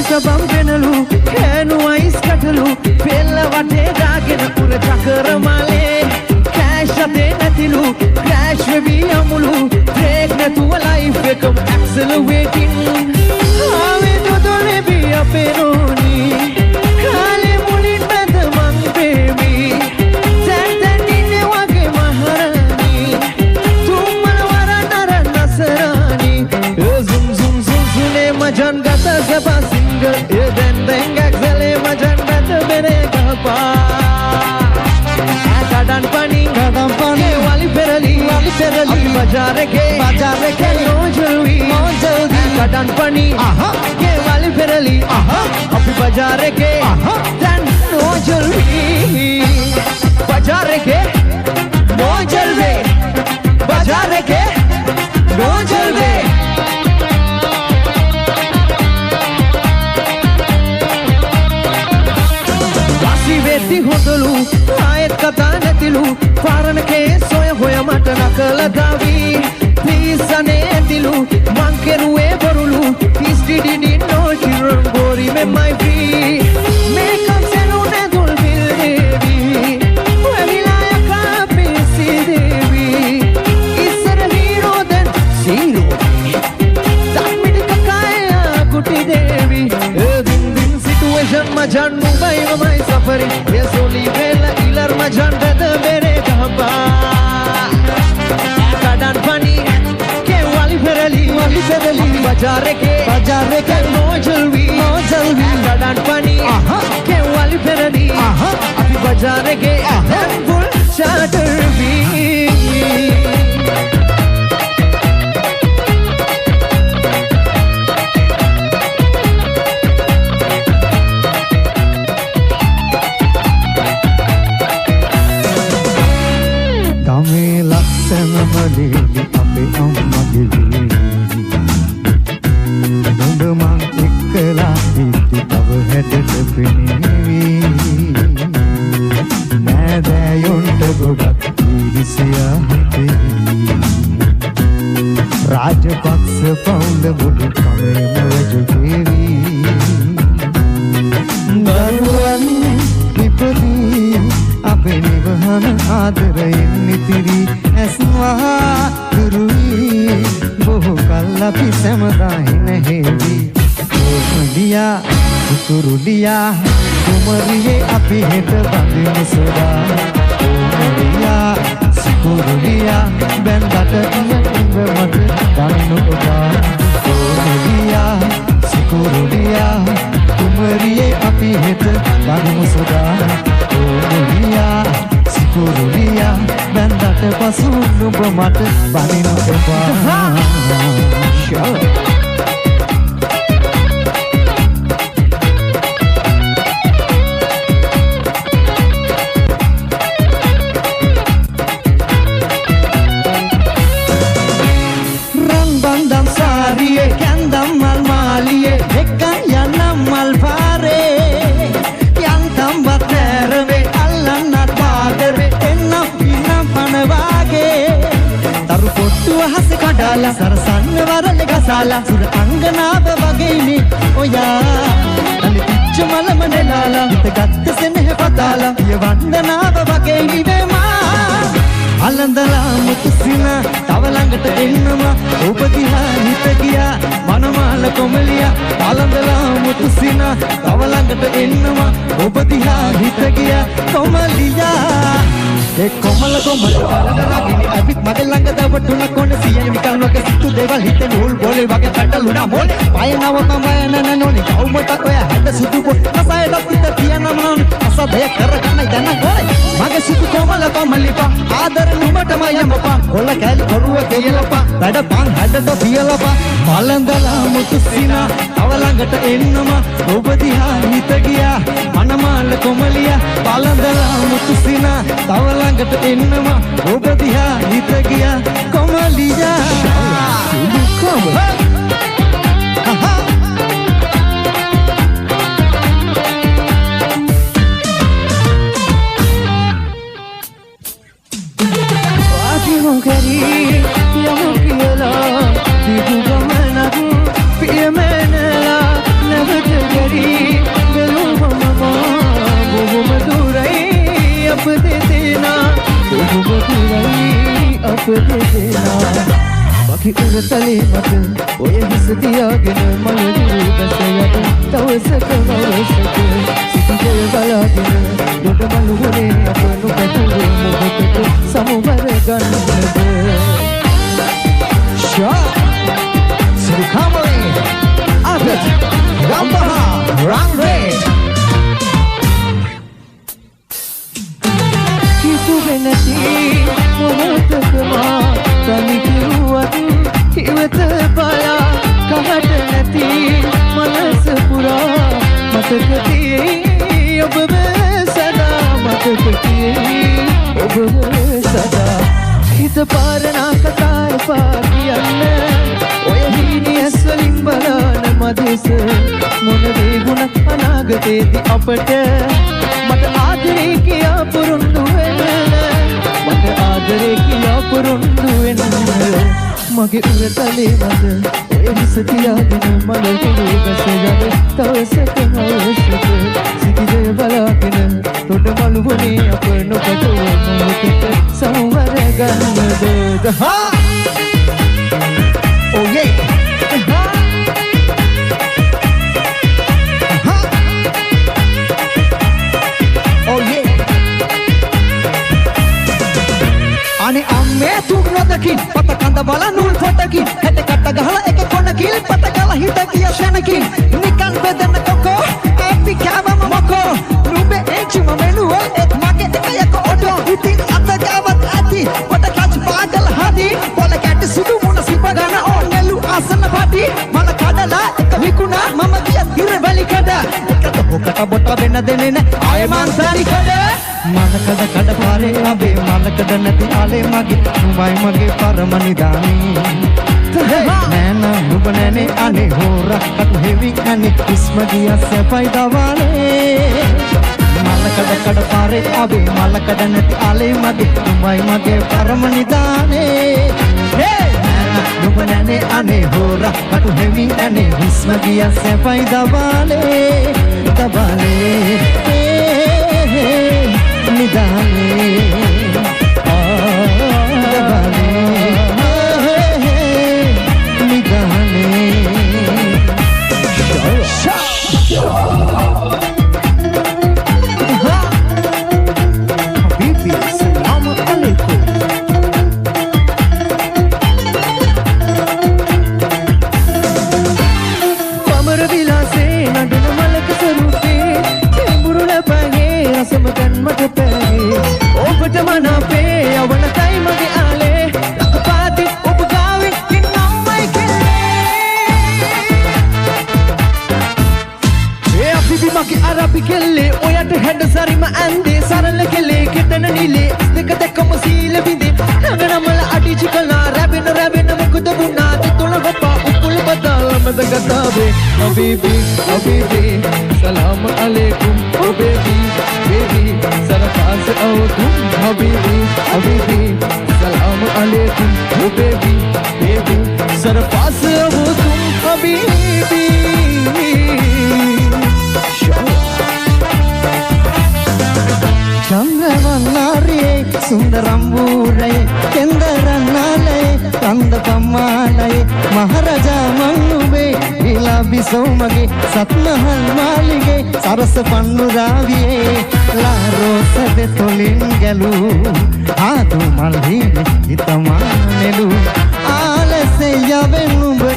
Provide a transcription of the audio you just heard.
සබම් වෙනලු කෑනු ice කටලු පෙල්ල වටේ දාගෙන උර චකර මලේ කෑෂ් අතේ නැතිලු ක්‍රෑෂ් වෙවි යමුලු බ්‍රේක් නැතුව ලයිෆ් එකම ඇක්සලරේටින් ආවේ දොඩොලේ බී අපේ රෝනි කාලේ මුලින් බඳ මං බේබි දැන් ඉන්නේ වගේ මහරානි තුම්මල වරනර නසරානි zoom zoom zoom zoom මජන් ගත සබා සිංගල් then ඇක්සලේ මජන් බඳ බෙරේ ගහපා ගඩන් පනි වලි පෙරලි අපි බජාරකේ නෝජල්වි ගඩන් පනි වලි පෙරලි අපි බජාරකේ දැන් නෝජල්වි බජාරකේ නෝජල්වේ බජාරකේ නෝජල්වේ වෙති හොඳලු ආයෙත් කතා නැතිලු පාරණකේ සොය හොය මට නකල දාවි ප්ලීස් අනේ ඇතිලු මං කෙරුවේ බොරුලු please didn't know children worry me my free makeup salon ඇතුල් බිල් දේවි වෙවිලා යකා පිසි දේවි ඉස්සර හීරෝ දැන් සීරෝ සම්මිට කකාය කුටි දේවි දින් දින් සිටුේෂන් මචන් මුබයි මමයි සෆරි යසෝලි වෙල ඉලර් මචන් බද බෙරේ ගහපා කඩන් පනි के वाली फेरली बजारे के नोजलवी कड़न पानी के वाली फेरली अभी बजारे के फुल चार्टर भी මලේලි අපේ අම්මගේ නොඳ මං එක්කලා හිටි තව හැඩට පෙනෙවි නෑදෑයොන්ට ගොඩක් ඉරිසියා හිතෙවි රාජපක්ෂ පවුල මුළු කමේම රජුකේවි දරුවන් ඉපදී අපේ නිවහන ආදරයෙන් නිතිරි ඇස්වා දුරුයි බොහෝ කල් අපි සැමදාහින හේවි ඕමලියා කුරුලියා කුමරියේ අපි හෙට බඳිමු සදා ඕමලියා කුරුලියා බැන්දට දිය ඉඹ මත දන්නු ඔබා ඕමලියා කුරුලියා කුමරියේ අපි හෙට බඳිමු සදා ඕමලියා කුරුලියා බැන්දට පසු නුඹ මට බනිනු එපා රන් බන්දම් සාරියේ කැන්දම් මල් මාලියේ එක්කන් යන්නම් මල් පාරේ යන්තම් වත්තරවේ අල්ලන්නත් බාදරේ එන්නම් පින්නම් පනවාගේ තරු පොට්ටුව හස කඩාලා සරසන්න වරල ගසාලා සුර අංගනාව වගේනේ ඔයා තලි පිච්ච මලම නෙලාලා හිත ගත්ත සෙනෙහ පතාලා පිය වන්දනාව වගේ නිවෙමා අලඳලා මුතුසින තව ළඟට එන්නම ඔබ දිහා හිත ගියා මනමාල කොමලියා අලඳලා මුතුසින තව ළඟට එන්නම ඔබ දිහා හිත ගියා කොමලියා ඒ කොමල අලඳලාගෙන අපිත් මගේ ළඟ දවටුන කොන සියන විකල්නක සිතු දේවල් හිතේ නූල් බෝලේ වගේ කඩලුණා මොලේ පයනව මම නනනෝනි කවුමට ඔය හැද සුදු පොත් අසයලක් විත තියනම නෝනි අසබය කරගන්නයි දැන ගොලේ මගේ සිතු කොමල කොමලිපා ආදර නුඹටම යමපා කොල්ල කැලි කරුව කෙයලපා වැඩ පන් හැඩට පියලපා මලඳලා මුතුසිනා තව ළඟට එන්නම ඔබ දිහා හිත ගියා මනමාල කොමලියා මලඳලා මුතුසිනා තව ළඟට එන්නම ඔබ දිහා හිත ගියා කොමලියා Kari yamu kiyala dibu gamana piya menala never දෙදෙනා මගේ උරතලේ මත ඔය හිස තියාගෙන මලවිරු බැස යට දවසක වරසක සිටිජය බලාගෙන දොඩ මලුවනේ අප නොපැතුරු මොහොතක සමුවර ගන්නද Sirikhamari Adat Rambaha Rangre කිතුවේ නැති මොහොතකමා තනිකිරුවත් හිවත බලා කහට නැති මනස පුරා මතක තියේ ඔබව සදා මතක තියේ ඔබව සදා හිත පාරනා කතා එපා කියන්න ඔය හීනියස් වලින් බලන මදෙස මොන වේගුණක් අනාගතේදී අපට මට ආදරේ කියා පුරුදු වෙන්න මට ආදරේ කියා පුරුදු වෙන්න මගේ උරතලේ මත ඔය හිස තියාගෙන මල කිරි බැස යන තවසක හවසක සිටිජය බලාගෙන තොට මලුවනේ අප නොපැතුව මොහොතක සමුවර ගන්නද Oh yeah Oh yeah Ani amme tuk nodakin pata kanda bala nul fotakin hete katta gahala ek konakin pata gala hita kiya senakin nikan bedana koko epi kama moko nube enchuma menuwa ek mage ekayako oto itin atta gavat ati pata kach badal hadi bola kat sudu muna sipagana onelu asana pati mala kadala ek vikuna mama kiya hir bali kada ekata hokata bota benna dene na ay mansari kada mala kada kada pare abe mala kada nati ale mage numai mage paramani Nana nubanane ane hora katu heavy ane ismagiya sapai dawale malakada kada pare abe malakada nati ale mage numai mage paramanidane Nana nubanane ane hora katu heavy ane ismagiya sapai dawale dawale nidane dawale Habibi, Assalamu alaikum. Pamar vilase nadana malak sarupe chemburu lapage rasam gan mat page obata mana pe awana kai mage ale lakapati ob gawe kinnammai kelle e habibi mage arabi kelle oyata hend sarima ande sarala kelle ketana nile deka dekam sile binde nagana adiji kala rabena mukuda bunna tula hoppa upul badal madagatabe habibi habibi salam alaikum oh baby sarfaz autum habibi habibi salam alaikum oh baby sarfaz autum habibi Chandravannare sundarambure kendarannale kandapammalai maharaja mannube ilabi somage satmahal malige saras pannu raviye la rosa de tolin galu adu malhi hitamanelu alase yavenube